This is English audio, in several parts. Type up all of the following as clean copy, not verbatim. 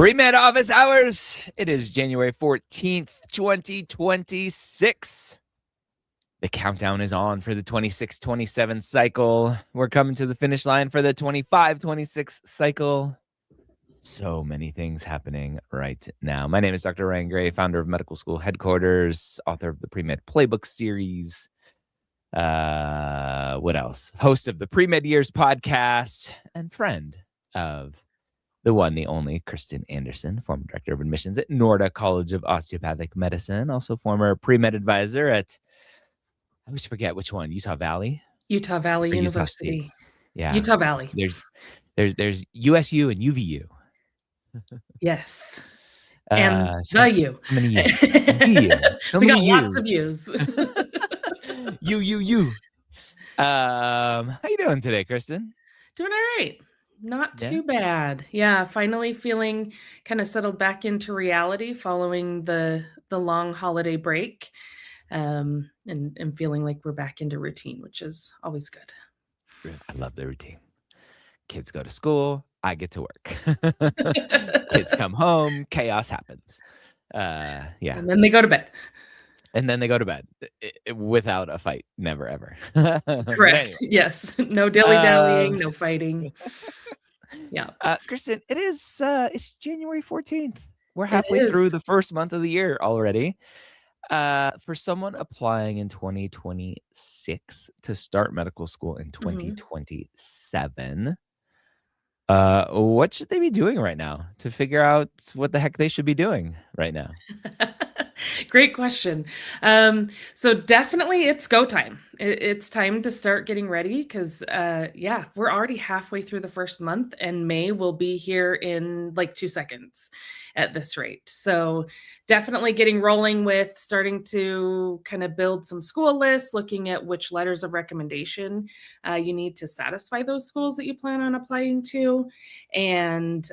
Premed Office Hours. It is January 14th, 2026. The countdown is on for the 26-27 cycle. We're coming to the finish line for the 25-26 cycle. So many things happening right now. My name is Dr. Ryan Gray, founder of Medical School Headquarters, author of the Premed Playbook series. What else? Host of the Premed Years podcast and friend of the one, the only, Kristen Anderson, former director of admissions at Norda College of Osteopathic Medicine, also former pre-med advisor at, I always forget which one, Utah Valley University. Yeah, Utah Valley. There's USU and UVU. Yes. And So the U. How many U's? We got lots of U's. You. How you doing today, Kristen? Doing all right. Not too bad. Yeah, finally feeling kind of settled back into reality following the long holiday break, and feeling like we're back into routine, which is always good. I love the routine. Kids go to school, I get to work. Kids come home, chaos happens. Yeah. And then they go to bed. Without a fight. Never, ever. Correct. Anyway. Yes. No dilly-dallying, no fighting. Yeah. Kristen, it's January 14th. We're halfway through the first month of the year already. For someone applying in 2026 to start medical school in 2027, what should they be doing right now to figure out what the heck they should be doing right now? Great question. So definitely it's go time. It's time to start getting ready because, we're already halfway through the first month and May will be here in like 2 seconds at this rate. So definitely getting rolling with starting to kind of build some school lists, looking at which letters of recommendation you need to satisfy those schools that you plan on applying to, and,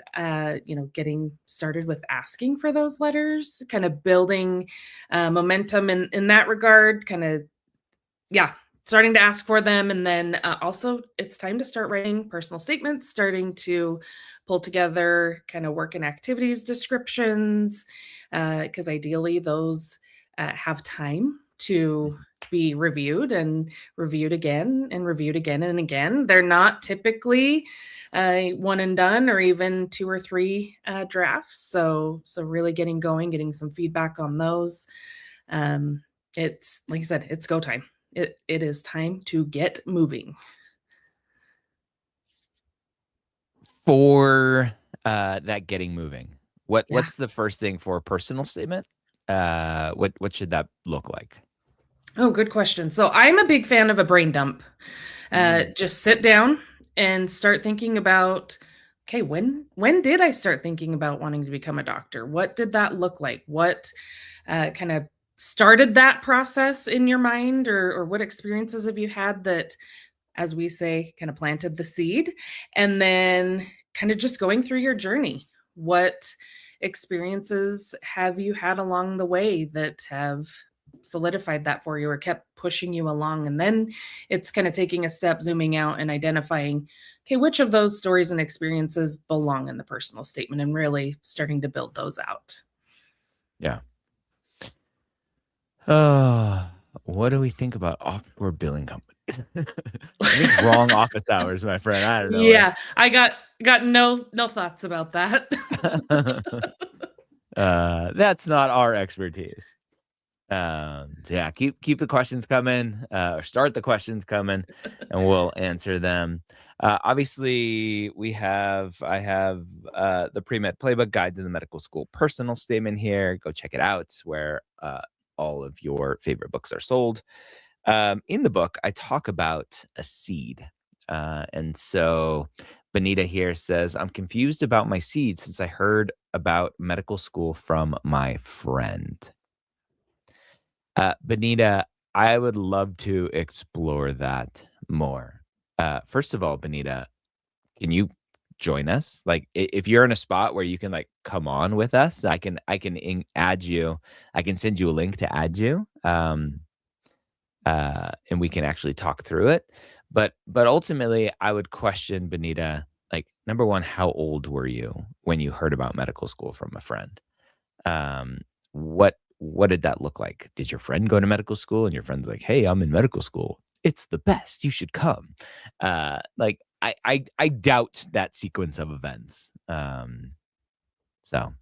getting started with asking for those letters, kind of building momentum in that regard, starting to ask for them. And then also it's time to start writing personal statements, starting to pull together kind of work and activities descriptions, because ideally those have time to be reviewed and reviewed again and reviewed again and again. They're not typically one and done or even 2 or 3 drafts. So really getting going, getting some feedback on those. It's like I said, it's go time. It is time to get moving. For that getting moving, what's the first thing for a personal statement? What should that look like? Oh, good question. So I'm a big fan of a brain dump. Just sit down and start thinking about, okay, when did I start thinking about wanting to become a doctor? What did that look like? What kind of started that process in your mind, or what experiences have you had that, as we say, kind of planted the seed? And then kind of just going through your journey. What experiences have you had along the way that have solidified that for you or kept pushing you along? And then it's kind of taking a step, zooming out and identifying, okay, which of those stories and experiences belong in the personal statement, and really starting to build those out. Yeah. What do we think about offshore billing companies? Wrong office hours, my friend. I don't know. Yeah, I got no thoughts about that. That's not our expertise. Keep the questions coming, or start the questions coming, and we'll answer them. Obviously, I have the Premed Playbook Guide to the Medical School Personal Statement here. Go check it out, where all of your favorite books are sold. In the book, I talk about a seed. And so Benita here says, I'm confused about my seed since I heard about medical school from my friend. Benita, I would love to explore that more. First of all, Benita, can you join us? Like, if you're in a spot where you can like come on with us, I can add you. I can send you a link to add you, and we can actually talk through it. But ultimately, I would question, Benita, like, number one, how old were you when you heard about medical school from a friend? What did that look like? Did your friend go to medical school and your friend's like, "Hey, I'm in medical school. It's the best. You should come." Like I doubt that sequence of events. So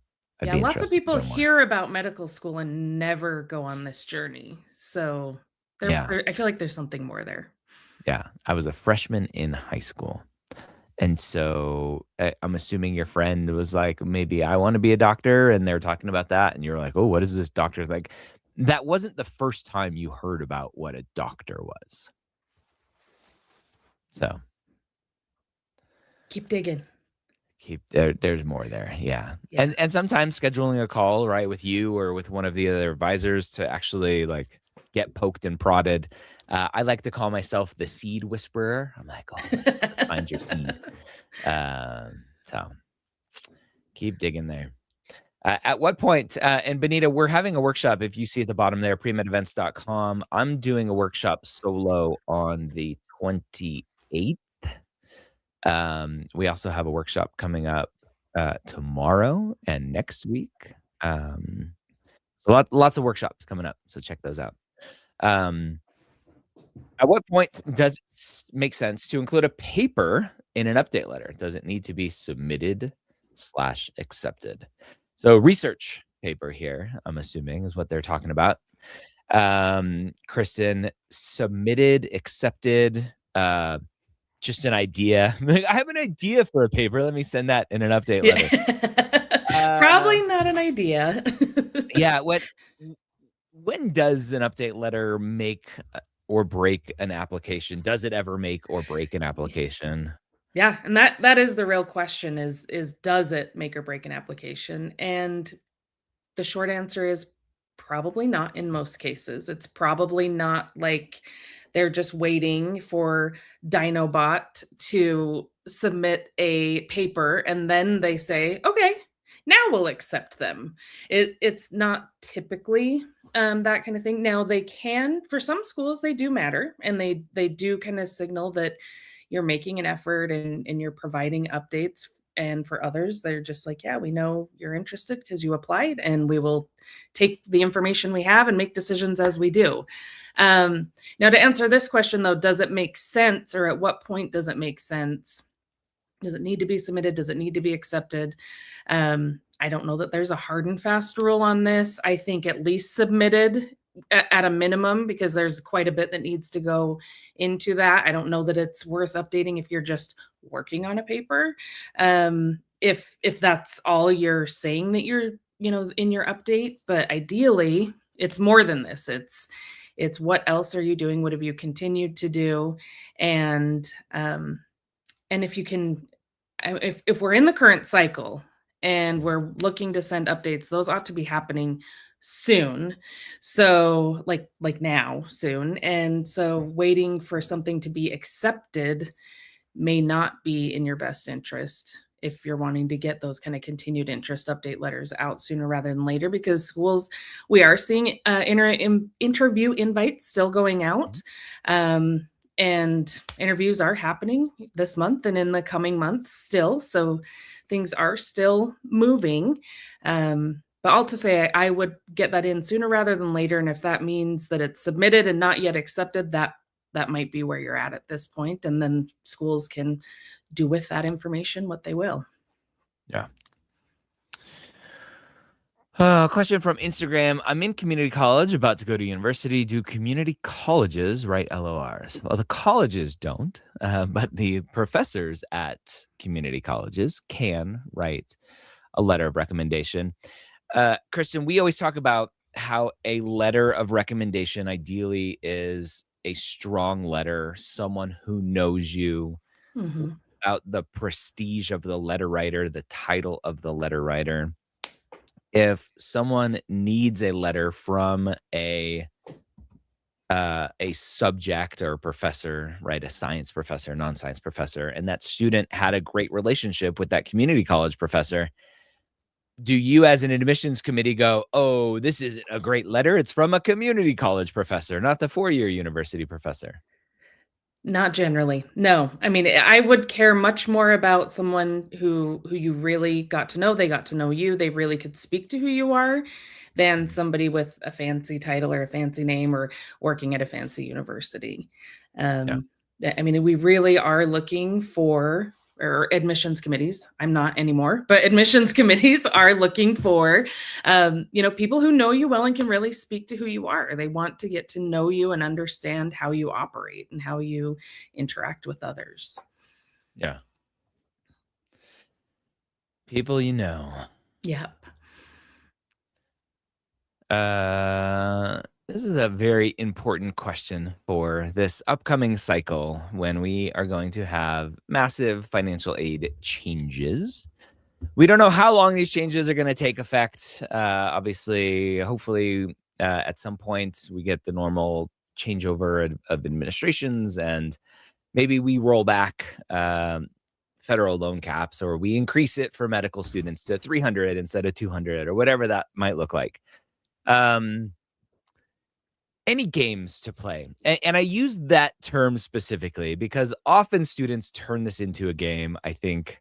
I'd Yeah, be lots of interested to people know more. hear about medical school and never go on this journey. So Yeah. I feel like there's something more there. Yeah. I was a freshman in high school. And so I'm assuming your friend was like, maybe I want to be a doctor. And they're talking about that. And you're like, oh, what is this doctor? Like, that wasn't the first time you heard about what a doctor was. So Keep digging. there's more there. Yeah. Yeah. And sometimes scheduling a call, right, with you or with one of the other advisors to actually like get poked and prodded. I like to call myself the seed whisperer. I'm like, oh, let's find your seed. So keep digging there. At what point, and Benita, we're having a workshop. If you see at the bottom there, premedevents.com, I'm doing a workshop solo on the 28th. We also have a workshop coming up tomorrow and next week. So lots of workshops coming up. So check those out. At what point does it make sense to include a paper in an update letter? Does it need to be submitted/accepted? So research paper here, I'm assuming, is what they're talking about. Kristen, submitted, accepted, just an idea. I have an idea for a paper. Let me send that in an update letter. Probably not an idea. Yeah. When does an update letter make or break an application? Does it ever make or break an application? Yeah, and that is the real question is does it make or break an application? And the short answer is probably not in most cases. It's probably not like they're just waiting for Dinobot to submit a paper and then they say, okay, now we'll accept them. It's not typically that kind of thing. Now they can, for some schools, they do matter and they do kind of signal that you're making an effort and you're providing updates, and for others they're just like, yeah, we know you're interested because you applied and we will take the information we have and make decisions as we do. Now to answer this question though, does it make sense, or at what point does it make sense? Does it need to be submitted? Does it need to be accepted? I don't know that there's a hard and fast rule on this. I think at least submitted at a minimum, because there's quite a bit that needs to go into that. I don't know that it's worth updating if you're just working on a paper. If that's all you're saying that you're, in your update, but ideally it's more than this. It's what else are you doing? What have you continued to do? And if you can, if we're in the current cycle and we're looking to send updates, those ought to be happening soon. So like now, soon. And so waiting for something to be accepted may not be in your best interest if you're wanting to get those kind of continued interest update letters out sooner rather than later, because schools, we are seeing interview invites still going out. And interviews are happening this month and in the coming months still. So things are still moving. But all to say, I would get that in sooner rather than later. And if that means that it's submitted and not yet accepted, that might be where you're at this point. And then schools can do with that information what they will. Yeah. Question from Instagram. I'm in community college, about to go to university. Do community colleges write LORs? Well, the colleges don't, but the professors at community colleges can write a letter of recommendation. Kristen, we always talk about how a letter of recommendation ideally is a strong letter, someone who knows you, about the prestige of the letter writer, the title of the letter writer. If someone needs a letter from a subject or a professor, right, a science professor, non-science professor, and that student had a great relationship with that community college professor, do you as an admissions committee go, oh, this isn't a great letter, it's from a community college professor, not the four-year university professor? Not generally. No. I mean, I would care much more about someone who you really got to know, they got to know you, they really could speak to who you are, than somebody with a fancy title or a fancy name or working at a fancy university. Yeah. I mean, we really are looking for, or admissions committees, I'm not anymore, but admissions committees are looking for, people who know you well and can really speak to who you are. They want to get to know you and understand how you operate and how you interact with others. Yeah. People you know. Yep. This is a very important question for this upcoming cycle when we are going to have massive financial aid changes. We don't know how long these changes are going to take effect. Obviously, hopefully, at some point we get the normal changeover of administrations, and maybe we roll back federal loan caps, or we increase it for medical students to 300 instead of 200, or whatever that might look like. Any games to play. And I use that term specifically because often students turn this into a game, I think,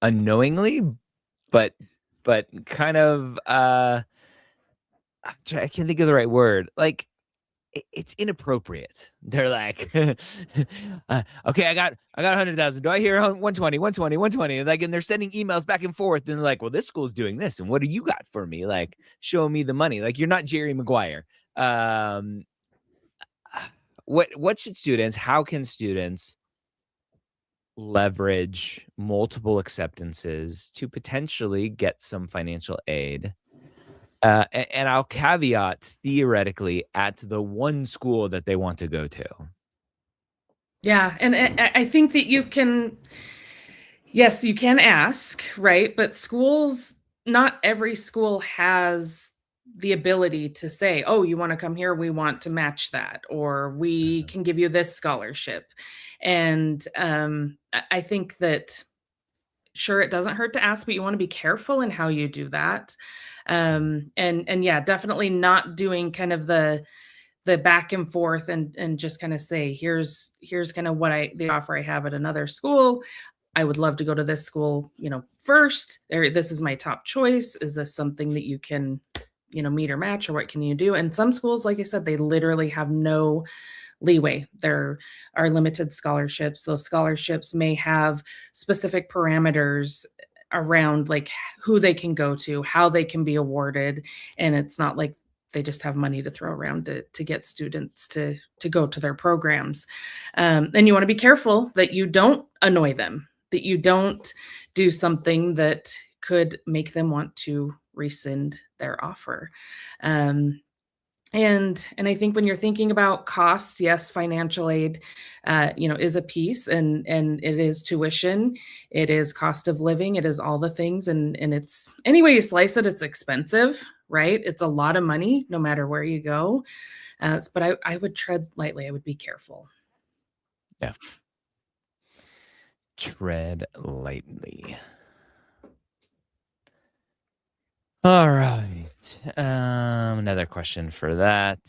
unknowingly, but kind of, I can't think of the right word. Like, it's inappropriate. They're like, okay, I got 100,000. Do I hear 120, 120, 120? Like, and they're sending emails back and forth. And they're like, well, this school's doing this. And what do you got for me? Like, show me the money. Like, you're not Jerry Maguire. What should students, how can students leverage multiple acceptances to potentially get some financial aid? And I'll caveat theoretically at the one school that they want to go to. Yeah. And I think that you can, yes, you can ask, right? But schools, not every school has the ability to say, oh, you want to come here? We want to match that, or we can give you this scholarship. And I think that, sure, it doesn't hurt to ask, but you want to be careful in how you do that. And yeah, definitely not doing kind of the back and forth and just kind of say, here's kind of the offer I have at another school. I would love to go to this school, first, or this is my top choice. Is this something that you can, meet or match, or what can you do? And some schools, like I said, they literally have no leeway. There are limited scholarships. Those scholarships may have specific parameters around like who they can go to, how they can be awarded. And it's not like they just have money to throw around to get students to go to their programs. And you want to be careful that you don't annoy them, that you don't do something that could make them want to rescind their offer. And I think when you're thinking about cost, yes, financial aid, is a piece, and it is tuition, it is cost of living, it is all the things, and it's, any way you slice it, it's expensive, right? It's a lot of money, no matter where you go. But I would tread lightly. I would be careful. Yeah. Tread lightly. All right. Another question for that.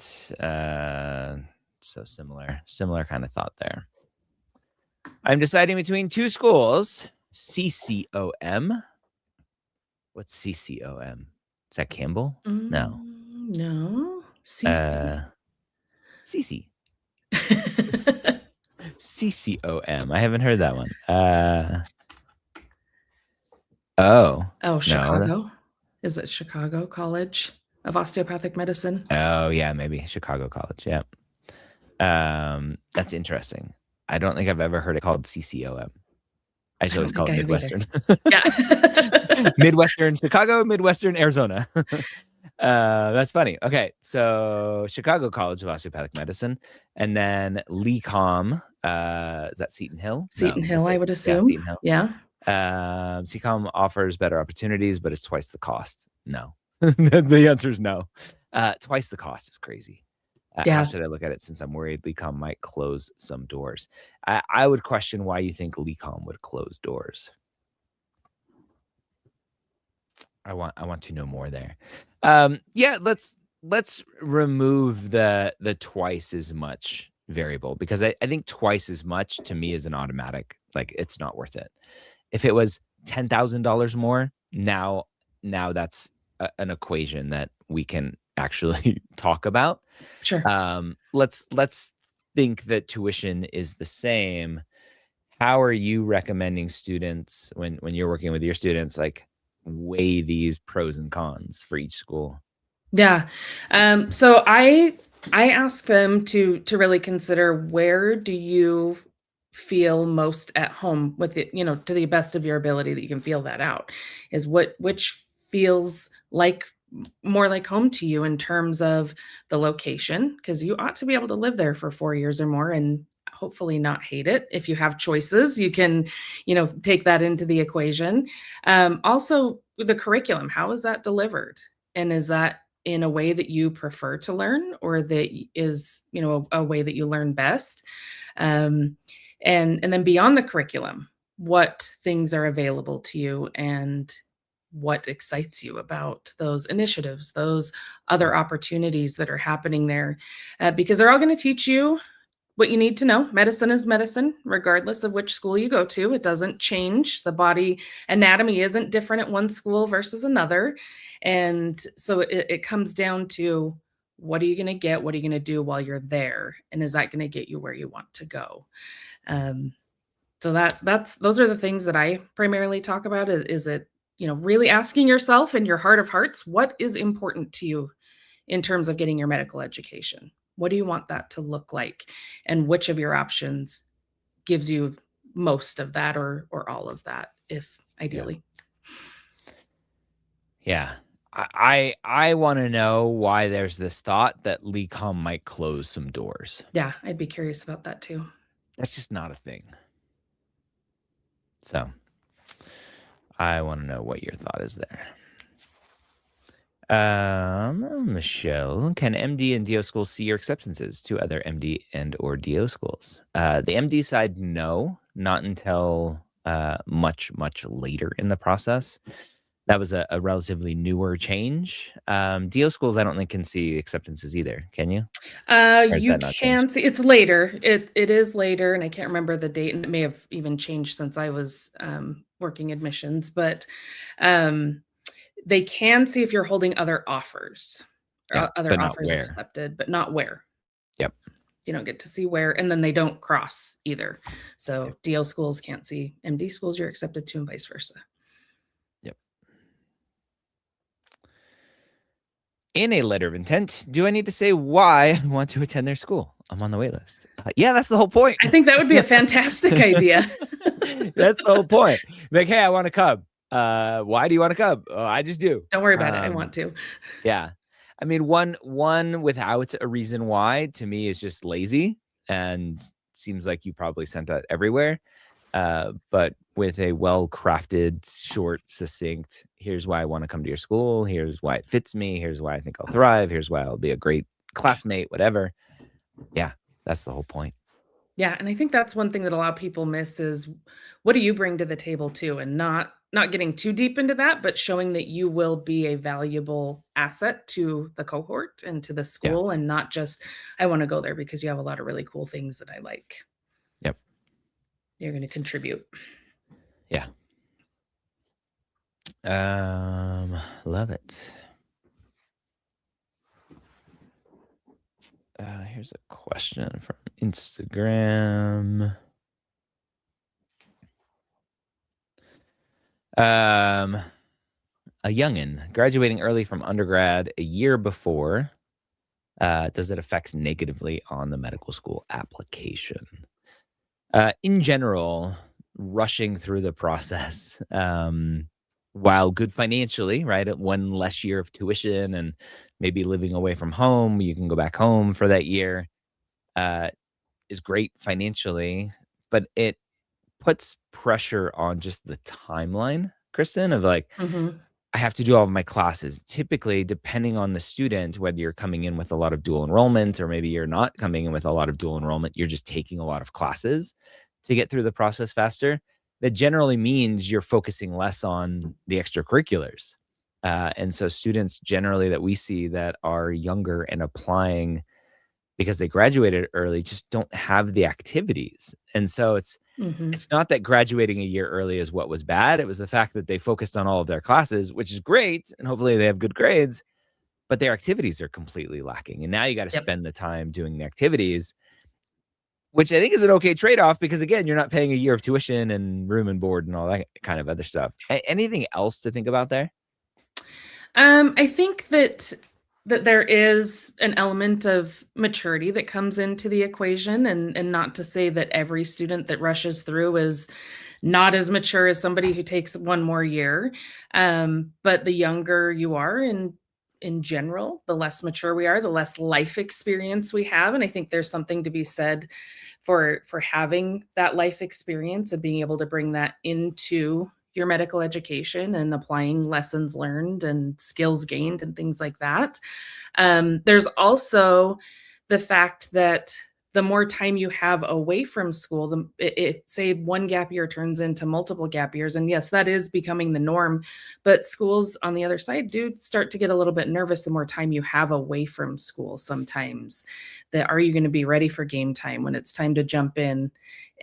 So similar kind of thought there. I'm deciding between two schools. CCOM. What's CCOM? Is that Campbell? No. No. CC. CC. CCOM. I haven't heard that one. Chicago. No. Is it Chicago College of Osteopathic Medicine? Oh, yeah, maybe Chicago College. Yeah. That's interesting. I don't think I've ever heard it called CCOM. I should always call it Midwestern. Yeah. Midwestern Chicago, Midwestern Arizona. That's funny. Okay, so Chicago College of Osteopathic Medicine, and then LECOM. Is that Seton Hill? Seton Hill, I would assume. Yeah, Seton Hill. Yeah. CCOM offers better opportunities, but it's twice the cost. No. The answer is no. Twice the cost is crazy. How should I look at it, since I'm worried LECOM might close some doors? I would question why you think LECOM would close doors. I want to know more there. Yeah, let's remove the twice as much variable, because I think twice as much to me is an automatic, like, it's not worth it. If it was $10,000 more, now that's an equation that we can actually talk about. Sure. Let's think that tuition is the same. How are you recommending students, when you're working with your students, like, weigh these pros and cons for each school? Yeah. So I ask them to really consider, where do you feel most at home with it, to the best of your ability that you can feel that out. Is which feels like more like home to you in terms of the location, because you ought to be able to live there for 4 years or more and hopefully not hate it. If you have choices, you can, take that into the equation. Also, the curriculum, how is that delivered? And is that in a way that you prefer to learn, or that is, a way that you learn best? Um, and then beyond the curriculum, what things are available to you, and what excites you about those initiatives, those Yep. other opportunities that are happening there, because they're all going to teach you what you need to know. Medicine is medicine, regardless of which school you go to. It doesn't change. The body anatomy isn't different at one school versus another. And so it comes down to, what are you going to get? What are you going to do while you're there? And is that going to get you where you want to go? Um, so those are the things that I primarily talk about. Is it, really asking yourself in your heart of hearts, what is important to you in terms of getting your medical education? What do you want that to look like? And which of your options gives you most of that, or all of that, if Yeah. ideally? Yeah. I wanna know why there's this thought that LECOM might close some doors. Yeah, I'd be curious about that too. That's just not a thing. So, I wanna know what your thought is there. Michelle, can MD and DO schools see your acceptances to other MD and/or DO schools? The MD side, no, not until, much later in the process. That was a relatively newer change. DO schools, I don't think, can see acceptances either. Can you? Or has You that not changed? can see it's later. It is later, and I can't remember the date, and it may have even changed since I was working admissions. But um, they can see if you're holding other offers, or Yeah, other but not offers where. accepted, but not where. Yep. You don't get to see where, and then they don't cross either. Yep. So DO schools can't see MD schools you're accepted to, and vice versa. Yep. In a letter of intent, do I need to say why I want to attend their school? I'm on the wait list. Yeah, that's the whole point. I think that would be a fantastic idea. That's the whole point. Like, hey, I want to come. Why do you want to come? Oh, I just do. Don't worry about it. I want to. Yeah. I mean, one without a reason why, to me, is just lazy, and seems like you probably sent that everywhere. But with a well-crafted, short, succinct, here's why I want to come to your school, here's why it fits me, here's why I think I'll thrive, here's why I'll be a great classmate, whatever. Yeah, that's the whole point. Yeah, and I think that's one thing that a lot of people miss is, what do you bring to the table too? And not getting too deep into that, but showing that you will be a valuable asset to the cohort and to the Yeah. school, and not just, I want to go there because you have a lot of really cool things that I like. Yep. You're going to contribute. Yeah. Love it. Here's a question from Instagram. A youngin graduating early from undergrad a year before, does it affect negatively on the medical school application? In general, rushing through the process, while good financially, right? At one less year of tuition and maybe living away from home, you can go back home for that year, uh, is great financially, but it puts pressure on just the timeline, Kristen, of like, Mhm. I have to do all of my classes. Typically, depending on the student, whether you're coming in with a lot of dual enrollment or maybe you're not coming in with a lot of dual enrollment, you're just taking a lot of classes to get through the process faster. That generally means you're focusing less on the extracurriculars. And so students generally that we see that are younger and applying because they graduated early just don't have the activities. And so it's not that graduating a year early is what was bad. It was the fact that they focused on all of their classes, which is great, and hopefully they have good grades, but their activities are completely lacking. And now you got to Yep. spend the time doing the activities, which I think is an okay trade-off because, again, you're not paying a year of tuition and room and board and all that kind of other stuff. Anything else to think about there? I think that there is an element of maturity that comes into the equation, and not to say that every student that rushes through is not as mature as somebody who takes one more year. But the younger you are in general, the less mature we are, the less life experience we have. And I think there's something to be said for having that life experience and being able to bring that into your medical education and applying lessons learned and skills gained and things like that. There's also the fact that the more time you have away from school, say one gap year turns into multiple gap years. And yes, that is becoming the norm. But schools on the other side do start to get a little bit nervous the more time you have away from school sometimes. That are you going to be ready for game time when it's time to jump in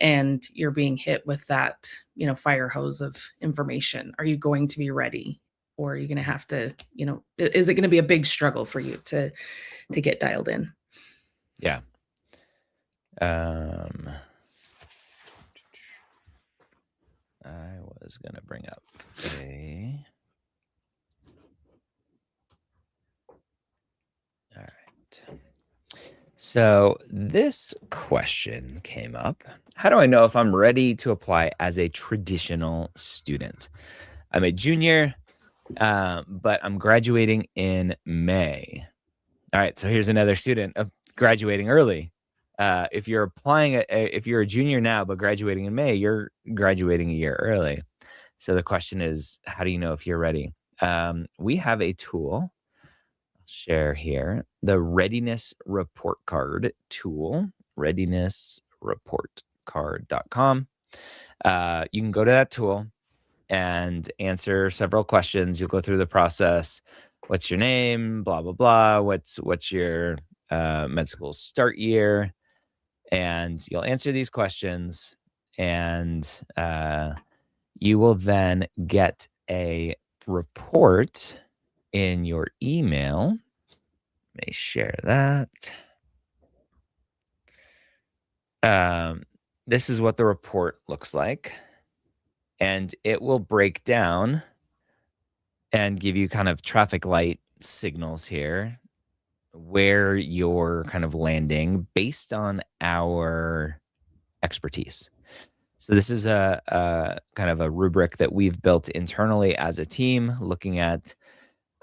and you're being hit with that, fire hose of information? Are you going to be ready? Or are you going to have to, is it going to be a big struggle for you to get dialed in? Yeah. I was going to bring up all right. So this question came up. How do I know if I'm ready to apply as a traditional student? I'm a junior, but I'm graduating in May. All right, so here's another student graduating early. If you're applying, if you're a junior now but graduating in May, you're graduating a year early. So the question is, how do you know if you're ready? We have a tool. I'll share here, the Readiness Report Card tool, readinessreportcard.com. You can go to that tool and answer several questions. You'll go through the process. What's your name? Blah, blah, blah. What's your med school start year? And you'll answer these questions, and you will then get a report in your email. Let me share that. This is what the report looks like. And it will break down and give you kind of traffic light signals here, where you're kind of landing based on our expertise. So this is a kind of a rubric that we've built internally as a team, looking at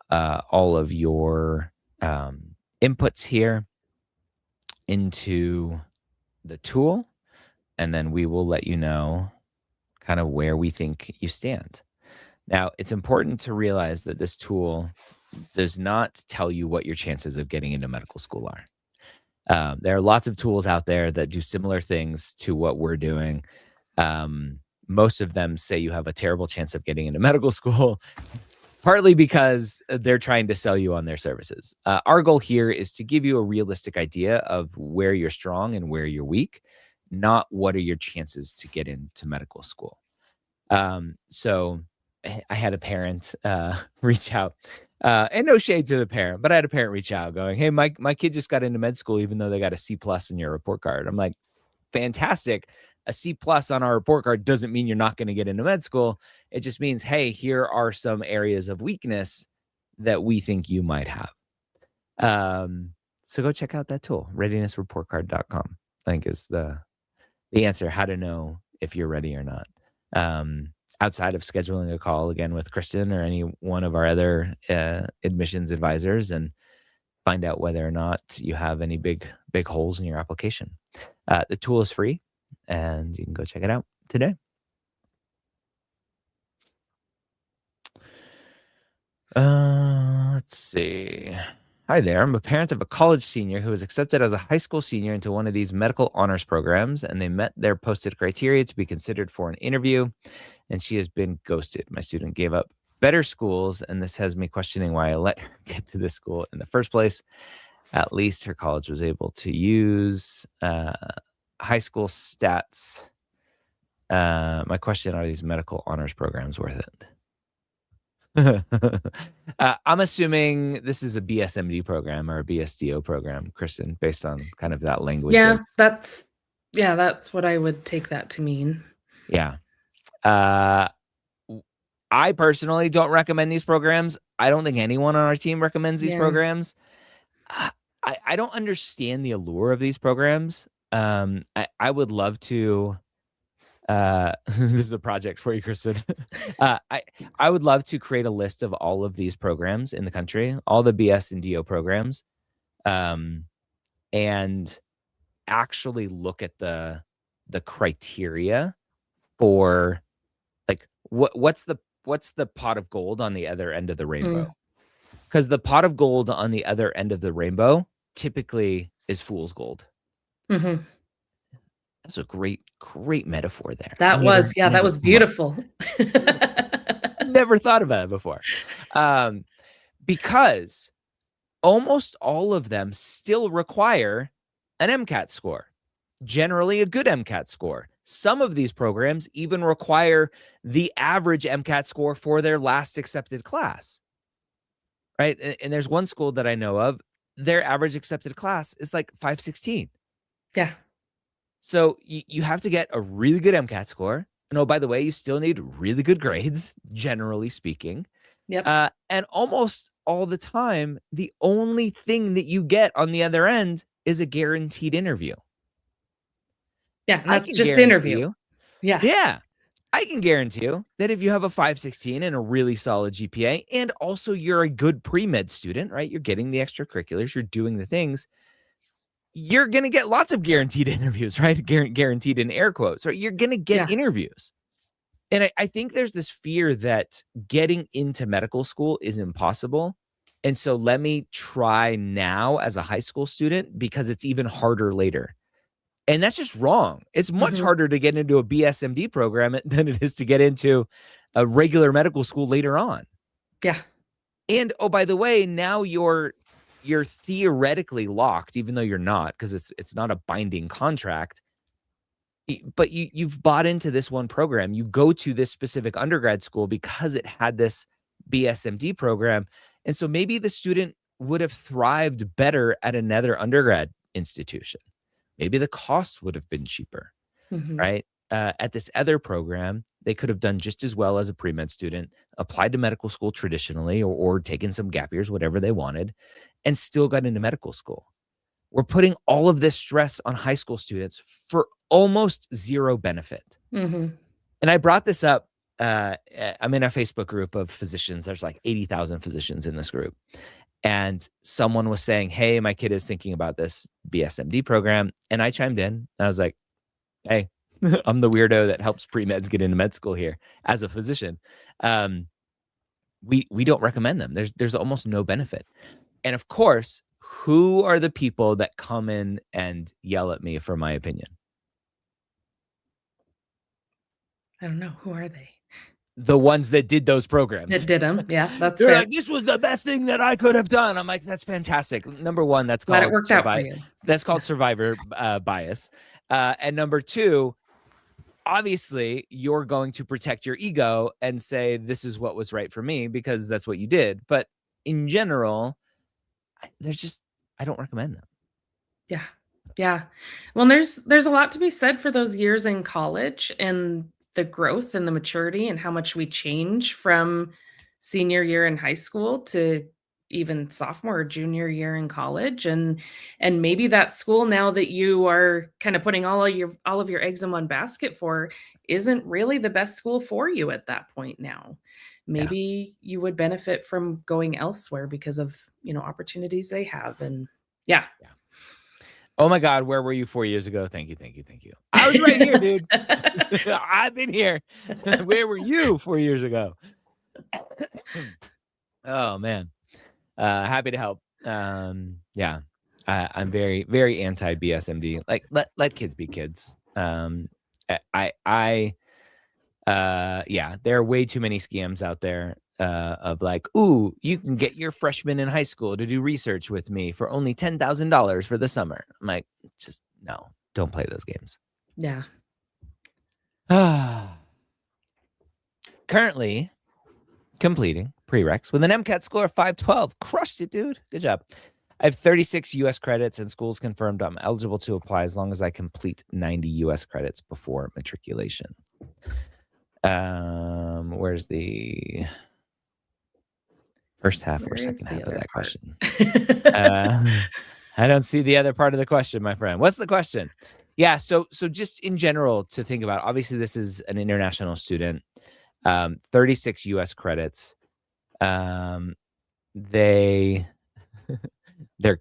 all of your inputs here into the tool, and then we will let you know kind of where we think you stand. Now, it's important to realize that this tool does not tell you what your chances of getting into medical school are. There are lots of tools out there that do similar things to what we're doing. Most of them say you have a terrible chance of getting into medical school, partly because they're trying to sell you on their services. Our goal here is to give you a realistic idea of where you're strong and where you're weak, not what are your chances to get into medical school. So I had a parent reach out, and no shade to the parent, but I had a parent reach out going, hey, my kid just got into med school, even though they got a C+ in your report card. I'm like, fantastic. A C+ on our report card doesn't mean you're not going to get into med school. It just means, hey, here are some areas of weakness that we think you might have. So go check out that tool, readinessreportcard.com, I think is the answer, how to know if you're ready or not. Outside of scheduling a call again with Kristen or any one of our other admissions advisors and find out whether or not you have any big holes in your application. The tool is free, and you can go check it out today. Let's see. Hi there. I'm a parent of a college senior who was accepted as a high school senior into one of these medical honors programs, and they met their posted criteria to be considered for an interview, and she has been ghosted. My student gave up better schools, and this has me questioning why I let her get to this school in the first place. at least her college was able to use high school stats. My question, are these medical honors programs worth it? I'm assuming this is a BSMD program or a BSDO program, Kristen, based on kind of that language. Yeah, that's what I would take that to mean. Yeah. I personally don't recommend these programs. I don't think anyone on our team recommends these programs. I don't understand the allure of these programs. I would love to. This is a project for you, Kristen. I would love to create a list of all of these programs in the country, all the BS and DO programs, and actually look at the criteria for like what's the pot of gold on the other end of the rainbow. Because the pot of gold on the other end of the rainbow typically is fool's gold. Mm-hmm. That's a great metaphor there. That was beautiful. Never thought about it before. Because almost all of them still require an MCAT score, generally a good MCAT score. Some of these programs even require the average MCAT score for their last accepted class. Right? And there's one school that I know of, their average accepted class is like 516. Yeah. So you have to get a really good MCAT score. And oh, by the way, you still need really good grades, generally speaking. Yep. And almost all the time, the only thing that you get on the other end is a guaranteed interview. Yeah, and that's just interview. Yeah. I can guarantee you that if you have a 516 and a really solid GPA, and also you're a good pre-med student, right? You're getting the extracurriculars, you're doing the things, you're going to get lots of guaranteed interviews, right? Guaranteed in air quotes, right? You're going to get interviews. And I think there's this fear that getting into medical school is impossible. And so let me try now as a high school student because it's even harder later. And that's just wrong. It's much harder to get into a BSMD program than it is to get into a regular medical school later on. Yeah. And oh, by the way, now you're theoretically locked, even though you're not, because it's not a binding contract. But you've bought into this one program. You go to this specific undergrad school because it had this BSMD program. And so maybe the student would have thrived better at another undergrad institution. Maybe the costs would have been cheaper, right? At this other program, they could have done just as well as a pre-med student, applied to medical school traditionally, or taken some gap years, whatever they wanted, and still got into medical school. We're putting all of this stress on high school students for almost zero benefit. And I brought this up. I'm in a Facebook group of physicians. There's like 80,000 physicians in this group. And someone was saying, hey, my kid is thinking about this BSMD program. And I chimed in. I was like, hey, I'm the weirdo that helps pre-meds get into med school here as a physician. We don't recommend them. There's almost no benefit. And of course, who are the people that come in and yell at me for my opinion? I don't know. Who are they? The ones that did those programs. That did them. Yeah, that's They're fair. like, this was the best thing that I could have done. I'm like, that's fantastic. Number one, that's called Glad it worked out for you. That's called survivor bias. And number two, obviously, you're going to protect your ego and say, this is what was right for me because that's what you did. But in general, I don't recommend them. Yeah. Yeah. Well, there's a lot to be said for those years in college and the growth and the maturity and how much we change from senior year in high school to even sophomore or junior year in college. And maybe that school, now that you are kind of putting all of your eggs in one basket for, isn't really the best school for you at that point now. Maybe you would benefit from going elsewhere because of, opportunities they have. And yeah. Oh my God, where were you 4 years ago? Thank you. I was right here, dude. I've been here. Where were you 4 years ago? Oh man. Happy to help. Yeah. I'm very, very anti BSMD. Like let kids be kids. Yeah, there are way too many scams out there. of like, ooh, you can get your freshman in high school to do research with me for only $10,000 for the summer. I'm like, just no, don't play those games. Yeah. Currently completing prereqs with an MCAT score of 512. Crushed it, dude. Good job. I have 36 US credits and schools confirmed I'm eligible to apply as long as I complete 90 US credits before matriculation. Where's the first half or second half of that question? I don't see the other part of the question, my friend. What's the question? Yeah, so just in general to think about, obviously this is an international student, 36 US credits. They're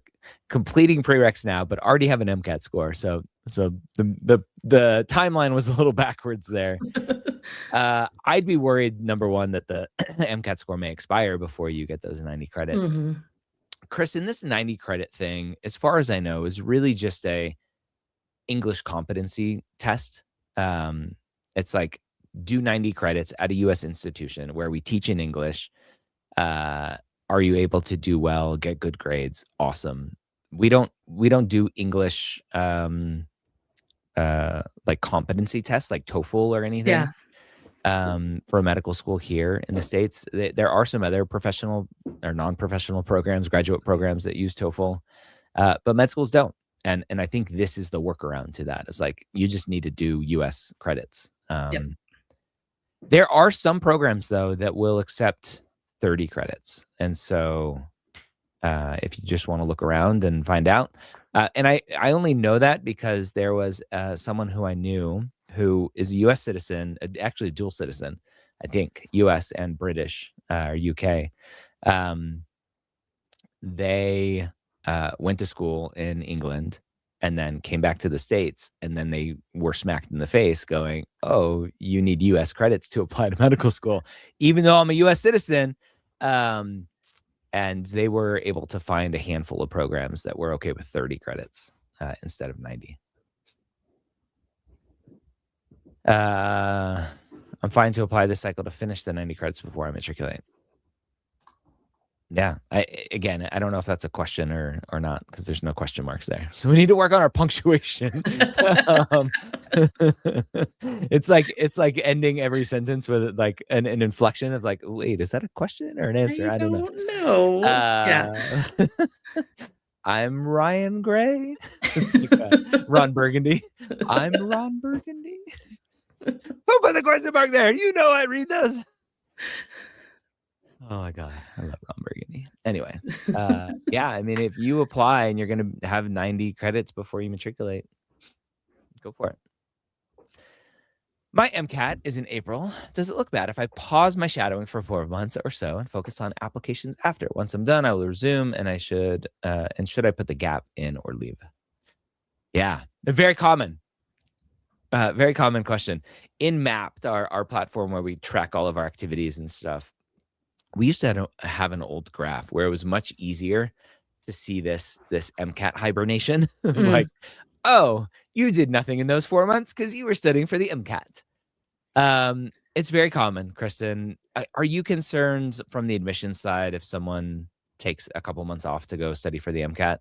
completing prereqs now, but already have an MCAT score. So the timeline was a little backwards there. I'd be worried, number one, that the MCAT score may expire before you get those 90 credits. Mm-hmm. Kristen, this 90 credit thing, as far as I know, is really just a English competency test. It's like do 90 credits at a US institution where we teach in English. Are you able to do well, get good grades? Awesome. We don't do English like competency tests like TOEFL or anything. For a medical school here in the States. There are some other professional or non-professional programs, graduate programs that use TOEFL, but med schools don't. And I think this is the workaround to that. It's like, you just need to do US credits. There are some programs though that will accept 30 credits. And so if you just want to look around and find out, and I only know that because there was someone who I knew who is a U.S. citizen, actually a dual citizen, I think, U.S. and British or U.K. They went to school in England and then came back to the States, and then they were smacked in the face going, oh, you need U.S. credits to apply to medical school, even though I'm a U.S. citizen. And they were able to find a handful of programs that were okay with 30 credits instead of 90. I'm fine to apply this cycle to finish the 90 credits before I matriculate. Yeah, I don't know if that's a question or not, because there's no question marks there. So we need to work on our punctuation. It's like ending every sentence with like an inflection of like, wait, is that a question or an answer? I don't know. Yeah. I'm Ryan Gray. Like, Ron Burgundy. I'm Ron Burgundy. Who put the question mark there? You know I read those. Oh my God, I love Ron Burgundy. Anyway, yeah, I mean, if you apply and you're going to have 90 credits before you matriculate, go for it. My MCAT is in April. Does it look bad if I pause my shadowing for 4 months or so and focus on applications after? Once I'm done, I will resume, and should I put the gap in or leave? Yeah, very common question. In Mapped, our platform where we track all of our activities and stuff, we used to have an old graph where it was much easier to see this MCAT hibernation. Like, oh, you did nothing in those 4 months because you were studying for the MCAT. It's very common, Kristen. Are you concerned from the admissions side if someone takes a couple months off to go study for the MCAT?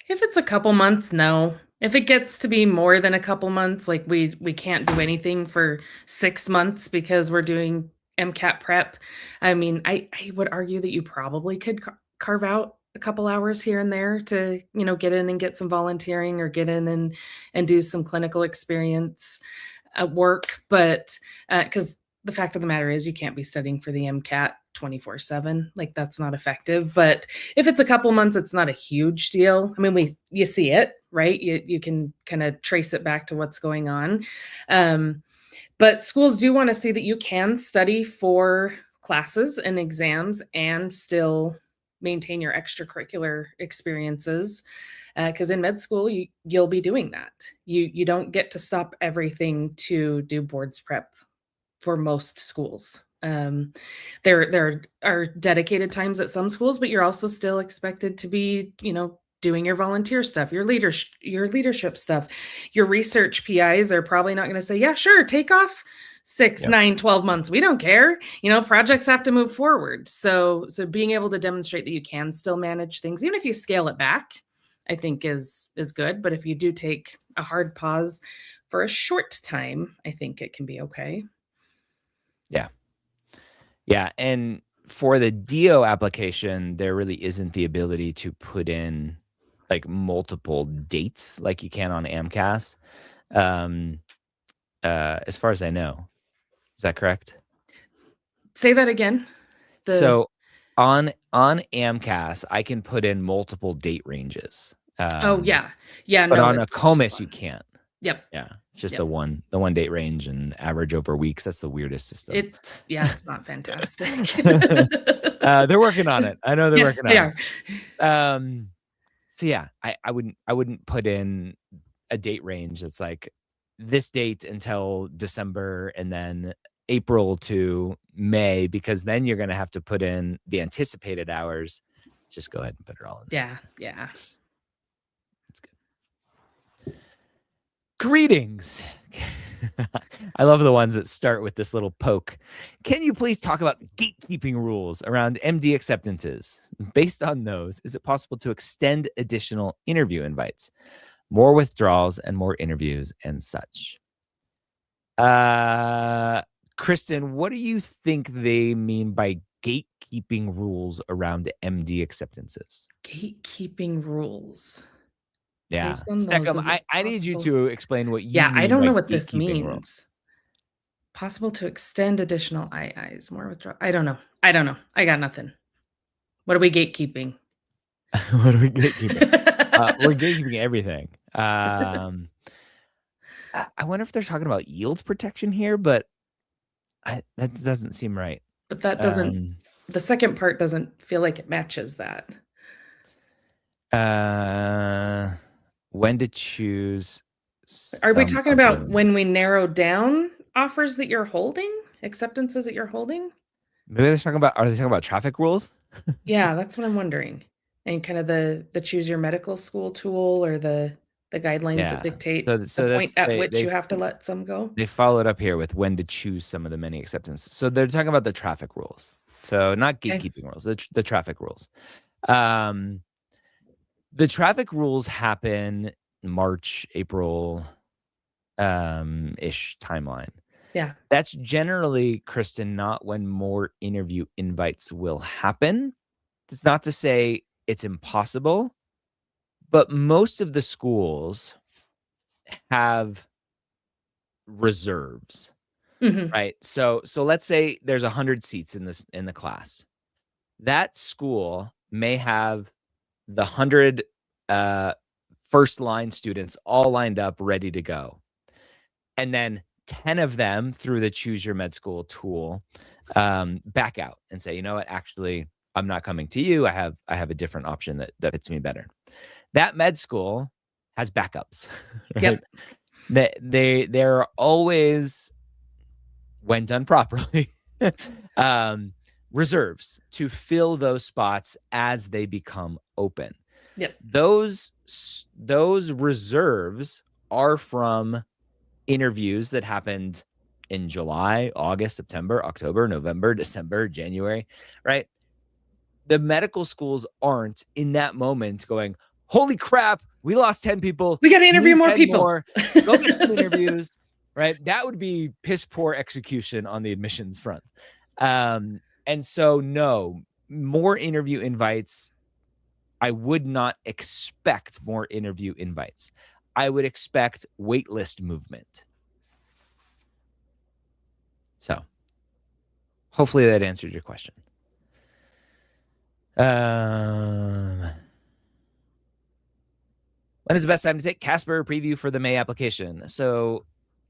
If it's a couple months, no. If it gets to be more than a couple months, like we can't do anything for 6 months because we're doing MCAT prep. I mean, I would argue that you probably could carve out a couple hours here and there to, get in and get some volunteering or get in and do some clinical experience work. But because the fact of the matter is you can't be studying for the MCAT 24/7. Like, that's not effective. But if it's a couple months, it's not a huge deal. I mean, you see it, right? You can kind of trace it back to what's going on. But schools do want to see that you can study for classes and exams and still maintain your extracurricular experiences. Because in med school, you'll be doing that. You don't get to stop everything to do boards prep for most schools. There are dedicated times at some schools, but you're also still expected to be, doing your volunteer stuff, your leadership stuff. Your research PIs are probably not going to say, yeah, sure, take off 6, Yep. 9, 12 months. We don't care. Projects have to move forward. So being able to demonstrate that you can still manage things, even if you scale it back, I think is good. But if you do take a hard pause for a short time, I think it can be okay. Yeah. Yeah. And for the DO application, there really isn't the ability to put in like multiple dates like you can on AMCAS. As far as I know. Is that correct? Say that again. So on AMCAS, I can put in multiple date ranges. Oh yeah. But No, on a it's just COMIS, you one. can't. Yep. Yeah. It's just Yep. the one date range and average over weeks. That's the weirdest system. It's not fantastic. They're working on it. I know they're Yes, working they on are. it. So yeah, I wouldn't put in a date range that's like this date until December and then April to May, because then you're gonna have to put in the anticipated hours. Just go ahead and put it all in there. Yeah. That's good. Greetings. I love the ones that start with this little poke. Can you please talk about gatekeeping rules around MD acceptances? Based on those, is it possible to extend additional interview invites, more withdrawals and more interviews and such? Kristen, what do you think they mean by gatekeeping rules around MD acceptances? Gatekeeping rules. Yeah. Based on those, Steckham, is it I need you possible? to explain what you Yeah, I mean don't by know what this gatekeeping rules. means. Possible to extend additional IIs, more withdrawal. I don't know. I got nothing. What are we gatekeeping? What are we gatekeeping? We're gatekeeping everything. I wonder if they're talking about yield protection here, but that doesn't seem right. But that doesn't, the second part doesn't feel like it matches that. When to choose. Are we talking about when we narrow down offers that you're holding, acceptances that you're holding? Maybe are they talking about traffic rules? Yeah, that's what I'm wondering. And kind of the choose your medical school tool, or the guidelines that dictate the point at which you have to let some go. They followed up here with when to choose some of the many acceptances. So they're talking about the traffic rules. So not gatekeeping rules, the traffic rules. The traffic rules happen March, April ish timeline. Yeah. That's generally, Kristen, not when more interview invites will happen. That's not to say it's impossible, but most of the schools have reserves, right? So let's say there's 100 seats in the class. That school may have the 100 first line students all lined up, ready to go. And then 10 of them, through the Choose Your Med School tool, back out and say, you know what, actually, I'm not coming to you. I have a different option that fits me better. That med school has backups, right? Yep. They're always, when done properly, reserves to fill those spots as they become open. Yep. Those reserves are from interviews that happened in July, August, September, October, November, December, January, right? The medical schools aren't in that moment going, holy crap, we lost 10 people. We got to interview more people. Go get some interviews, right? That would be piss poor execution on the admissions front. And so, no, more interview invites. I would not expect more interview invites. I would expect waitlist movement. So hopefully that answered your question. When is the best time to take Casper preview for the May application? So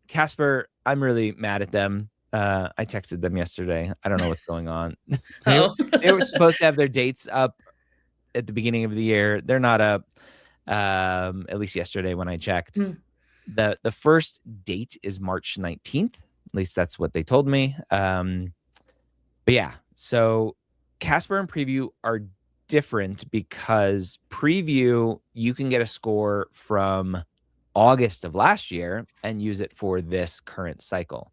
Casper, I'm really mad at them. I texted them yesterday. I don't know what's going on. They were supposed to have their dates up at the beginning of the year. They're not up, at least yesterday when I checked. The first date is March 19th. At least that's what they told me. But yeah, so Casper and Preview are different because Preview, you can get a score from August of last year and use it for this current cycle.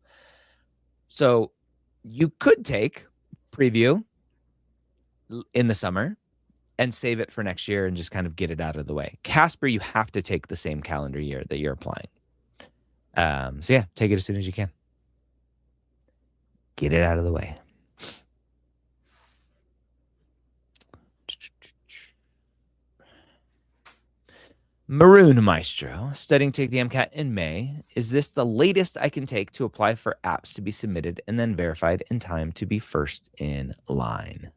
So you could take preview in the summer and save it for next year and just kind of get it out of the way. Casper, you have to take the same calendar year that you're applying. So yeah, take it as soon as you can. Get it out of the way. Maroon Maestro, studying Take the MCAT in May. Is this the latest I can take to apply for apps to be submitted and then verified in time to be first in line?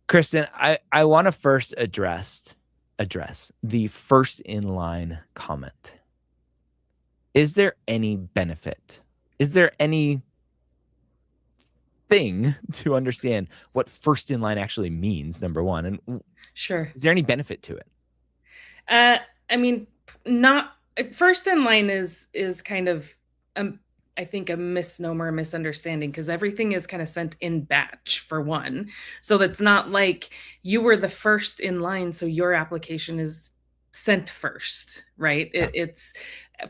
Kristen, I want to first address the first in line comment. Is there any benefit? Is there any thing to understand what first in line actually means, number one? And Sure. is there any benefit to it? I mean, not first in line is kind of I think a misnomer, a misunderstanding, because everything is kind of sent in batch for one. So that's not like you were the first in line, so your application is sent first, right? It's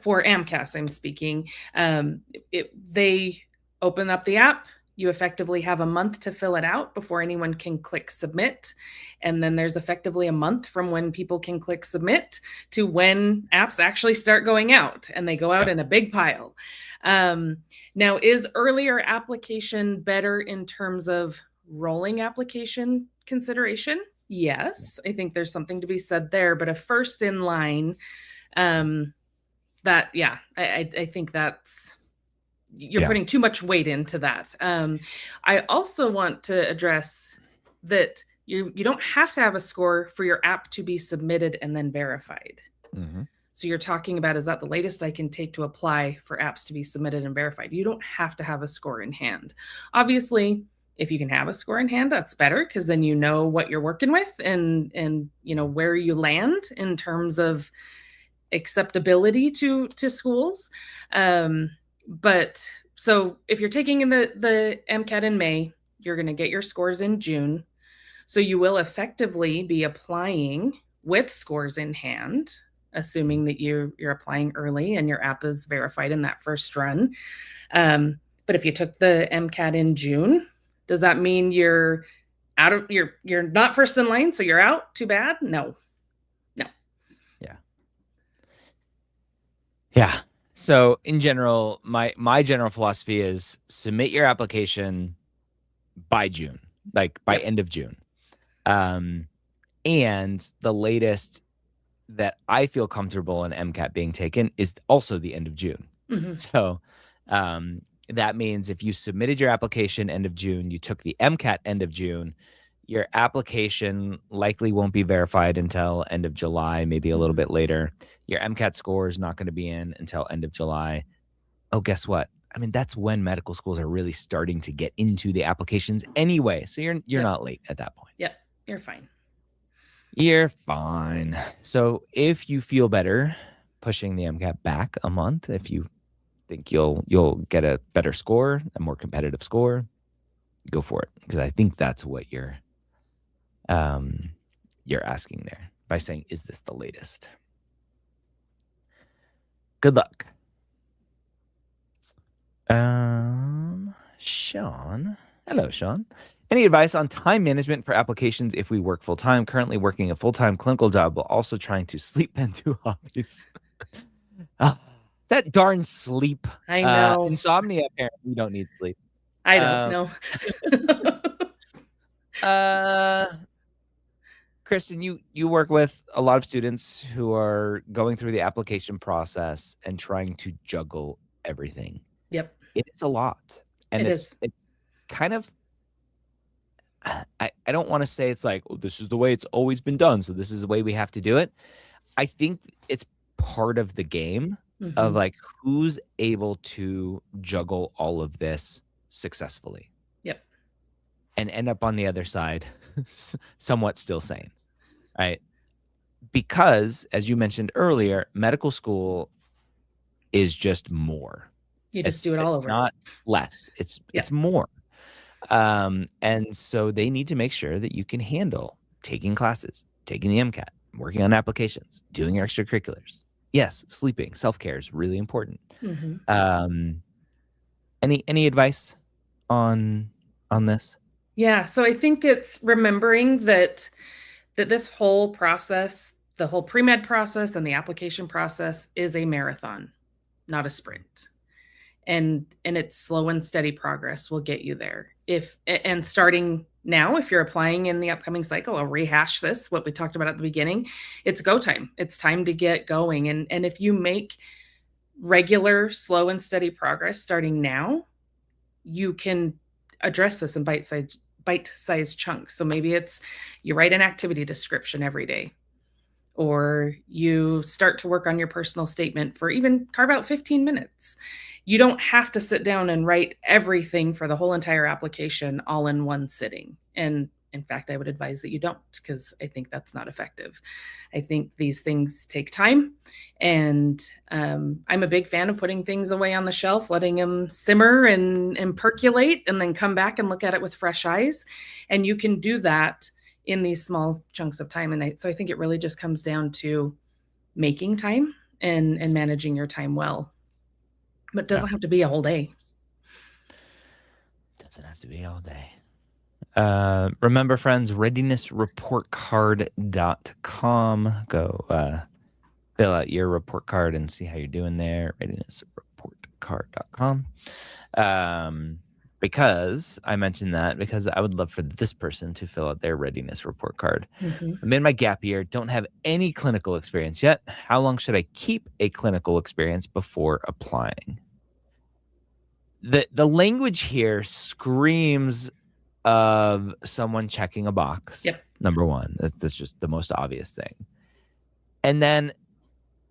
for AMCAS, I'm speaking. They open up the app. You effectively have a month to fill it out before anyone can click submit. And then there's effectively a month from when people can click submit to when apps actually start going out, and they go out in a big pile. Now, is earlier application better in terms of rolling application consideration? Yes, I think there's something to be said there, but a first in line, I think that's, you're putting too much weight into that. I also want to address that you don't have to have a score for your app to be submitted and then verified. Mm-hmm. So you're talking about, is that the latest I can take to apply for apps to be submitted and verified? You don't have to have a score in hand. Obviously, if you can have a score in hand, that's better, because then you know what you're working with and you know where you land in terms of acceptability to schools. But so if you're taking in the MCAT in May, you're going to get your scores in June. So you will effectively be applying with scores in hand, assuming that you're applying early and your app is verified in that first run. But if you took the MCAT in June, does that mean you're out of you're not first in line, so you're out? Too bad? No. Yeah. So in general, my general philosophy is submit your application by June, like by end of June. And the latest that I feel comfortable in MCAT being taken is also the end of June. Mm-hmm. So that means if you submitted your application end of June, you took the MCAT end of June, your application likely won't be verified until end of July, maybe a little bit later. Your MCAT score is not going to be in until end of July. Oh, guess what? I mean, that's when medical schools are really starting to get into the applications anyway. So you're not late at that point. Yep, you're fine. You're fine. So if you feel better pushing the MCAT back a month, if you think you'll get a better score, a more competitive score, go for it, because I think that's what you're asking there by saying, is this the latest? Good luck. Sean. Hello, Sean. Any advice on time management for applications if we work full-time? Currently working a full-time clinical job while also trying to sleep and do hobbies. That darn sleep. I know. Insomnia, apparently, we don't need sleep. I don't know. Kristen, you work with a lot of students who are going through the application process and trying to juggle everything. Yep. It is a lot. And it's kind of, I don't want to say it's like, oh, this is the way it's always been done, so this is the way we have to do it. I think it's part of the game of like, who's able to juggle all of this successfully. Yep. And end up on the other side somewhat still sane, right? Because, as you mentioned earlier, medical school is just more. You just do it all over. Not less. It's more. And so they need to make sure that you can handle taking classes, taking the MCAT, working on applications, doing your extracurriculars. Yes, sleeping, self-care is really important. Any advice on this? Yeah, so I think it's remembering that this whole process, the whole pre-med process and the application process is a marathon, not a sprint. And it's slow and steady progress will get you there. If and starting now, if you're applying in the upcoming cycle, I'll rehash this, what we talked about at the beginning. It's go time. It's time to get going. And if you make regular, slow and steady progress starting now, you can address this in bite-sized chunks. So maybe it's you write an activity description every day, or you start to work on your personal statement for even carve out 15 minutes. You don't have to sit down and write everything for the whole entire application all in one sitting. And in fact, I would advise that you don't, because I think that's not effective. I think these things take time. And I'm a big fan of putting things away on the shelf, letting them simmer and percolate, and then come back and look at it with fresh eyes. And you can do that in these small chunks of time. And so I think it really just comes down to making time and managing your time well. But it doesn't have to be a whole day. Doesn't have to be all day. Remember, friends, readinessreportcard.com. Go fill out your report card and see how you're doing there. Readinessreportcard.com. Because I mentioned that because I would love for this person to fill out their readiness report card. I'm in my gap year, don't have any clinical experience yet. How long should I keep a clinical experience before applying? The language here screams of someone checking a box. Yep. Number one, that's just the most obvious thing. And then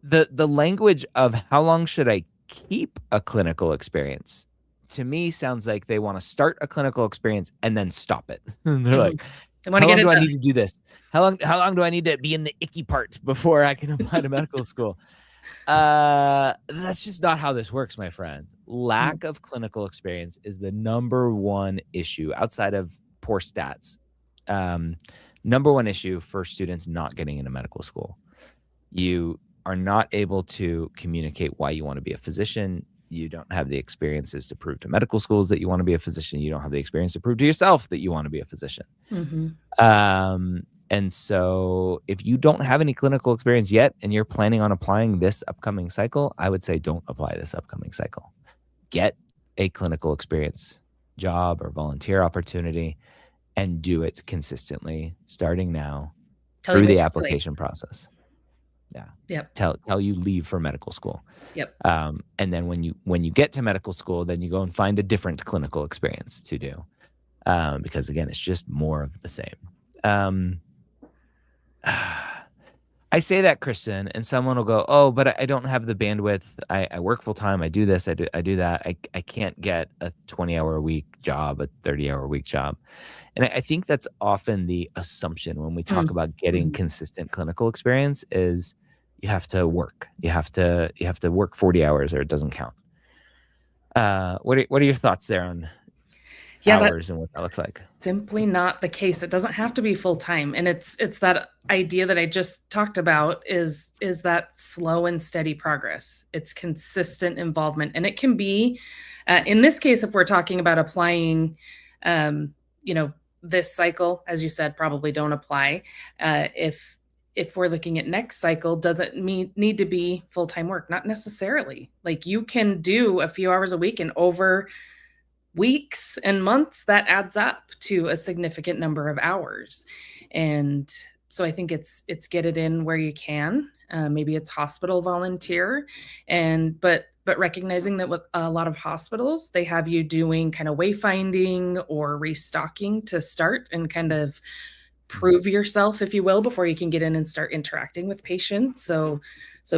the language of how long should I keep a clinical experience, to me sounds like they want to start a clinical experience and then stop it. They're like, how long do I need to do this? How long do I need to be in the icky part before I can apply to medical school? That's just not how this works, my friend. Lack of clinical experience is the number one issue outside of poor stats. Number one issue for students not getting into medical school. You are not able to communicate why you want to be a physician. You don't have the experiences to prove to medical schools that you want to be a physician. You don't have the experience to prove to yourself that you want to be a physician. And so if you don't have any clinical experience yet and you're planning on applying this upcoming cycle, I would say don't apply this upcoming cycle. Get a clinical experience job or volunteer opportunity and do it consistently starting now through the application process. Yeah. Yep. Till you leave for medical school. Yep. And then when you get to medical school, then you go and find a different clinical experience to do. Because again, it's just more of the same. I say that, Kristen, and someone will go, "Oh, but I don't have the bandwidth. I work full time. I do this. I do that. I can't get a 20-hour a week job, a 30-hour a week job." And I think that's often the assumption when we talk about getting consistent clinical experience is you have to work. You have to work 40 hours or it doesn't count. What are your thoughts there on hours and what that looks like? Simply not the case. It doesn't have to be full time. And it's that idea that I just talked about is that slow and steady progress. It's consistent involvement. And it can be, in this case, if we're talking about applying, this cycle, as you said, probably don't apply. If we're looking at next cycle, doesn't need to be full-time work? Not necessarily. Like you can do a few hours a week, and over weeks and months, that adds up to a significant number of hours. And so I think it's get it in where you can. Maybe it's hospital volunteer, but recognizing that with a lot of hospitals, they have you doing kind of wayfinding or restocking to start and kind of prove yourself, if you will, before you can get in and start interacting with patients. So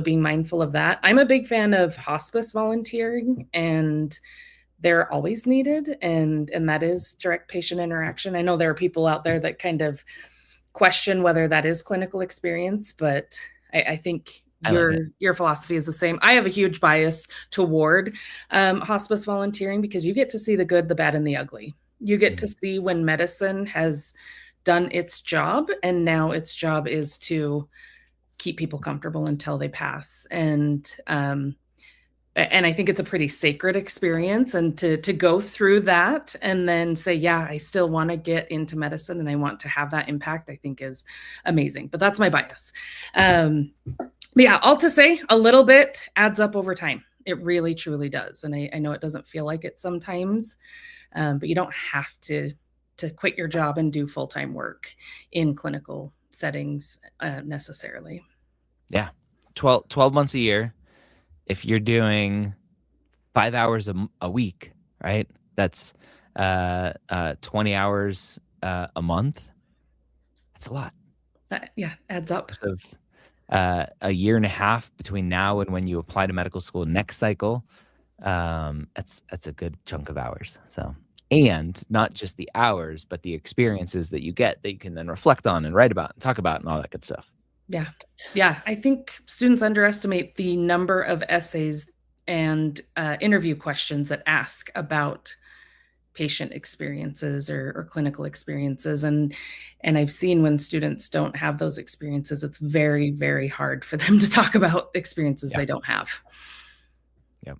being mindful of that. I'm a big fan of hospice volunteering, and they're always needed, and that is direct patient interaction. I know there are people out there that kind of question whether that is clinical experience, but I think your philosophy is the same. I have a huge bias toward hospice volunteering because you get to see the good, the bad, and the ugly. You get to see when medicine has done its job, and now its job is to keep people comfortable until they pass. And And I think it's a pretty sacred experience, and to go through that and then say, yeah, I still want to get into medicine and I want to have that impact, I think is amazing. But that's my bias. But yeah, all to say, a little bit adds up over time. It really truly does. And I know it doesn't feel like it sometimes, but you don't have to quit your job and do full-time work in clinical settings necessarily. Yeah. 12 months a year. If you're doing 5 hours a week, right? That's 20 hours a month. That's a lot. That, yeah, adds up. Of a year and a half between now and when you apply to medical school next cycle, that's a good chunk of hours. So, and not just the hours, but the experiences that you get that you can then reflect on and write about and talk about and all that good stuff. Yeah. Yeah. I think students underestimate the number of essays and interview questions that ask about patient experiences or clinical experiences. And I've seen when students don't have those experiences, it's very, very hard for them to talk about experiences they don't have. Yep.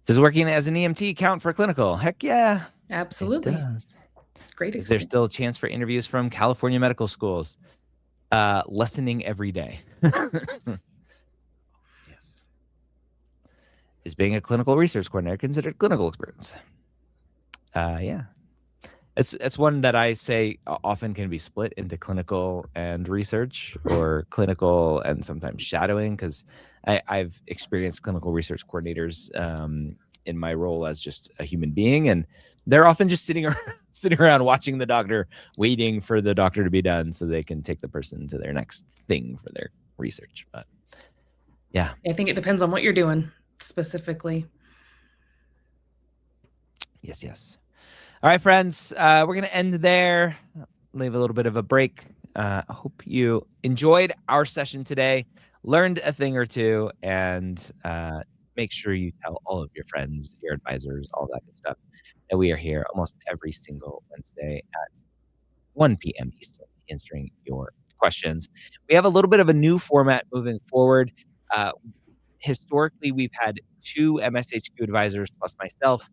Does working as an EMT count for clinical? Heck yeah. Absolutely. It does. Great experience. Is there still a chance for interviews from California medical schools? Lessening every day. Yes. Is being a clinical research coordinator considered clinical experience? Yeah. It's one that I say often can be split into clinical and research, or clinical and sometimes shadowing, because I've experienced clinical research coordinators in my role as just a human being, and they're often just sitting around watching the doctor, waiting for the doctor to be done so they can take the person to their next thing for their research. But yeah, I think it depends on what you're doing specifically. Yes. All right, friends, we're going to end there. Leave a little bit of a break. I hope you enjoyed our session today, learned a thing or two, and make sure you tell all of your friends, your advisors, all that good stuff, that we are here almost every single Wednesday at 1 p.m. Eastern, answering your questions. We have a little bit of a new format moving forward. Historically, we've had 2 MSHQ advisors plus myself.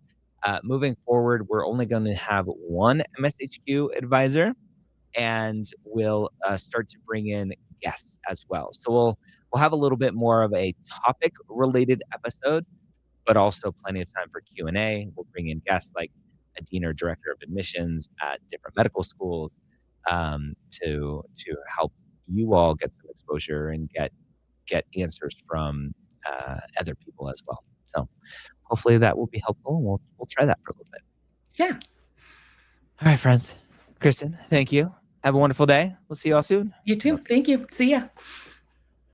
Moving forward, we're only going to have 1 MSHQ advisor, and we'll start to bring in guests as well. So we'll have a little bit more of a topic-related episode, but also plenty of time for Q&A. We'll bring in guests like a dean or director of admissions at different medical schools to help you all get some exposure and get answers from other people as well. So hopefully that will be helpful, and we'll try that for a little bit. Yeah. All right, friends. Kristen, thank you. Have a wonderful day. We'll see you all soon. You too. Thank you. See ya.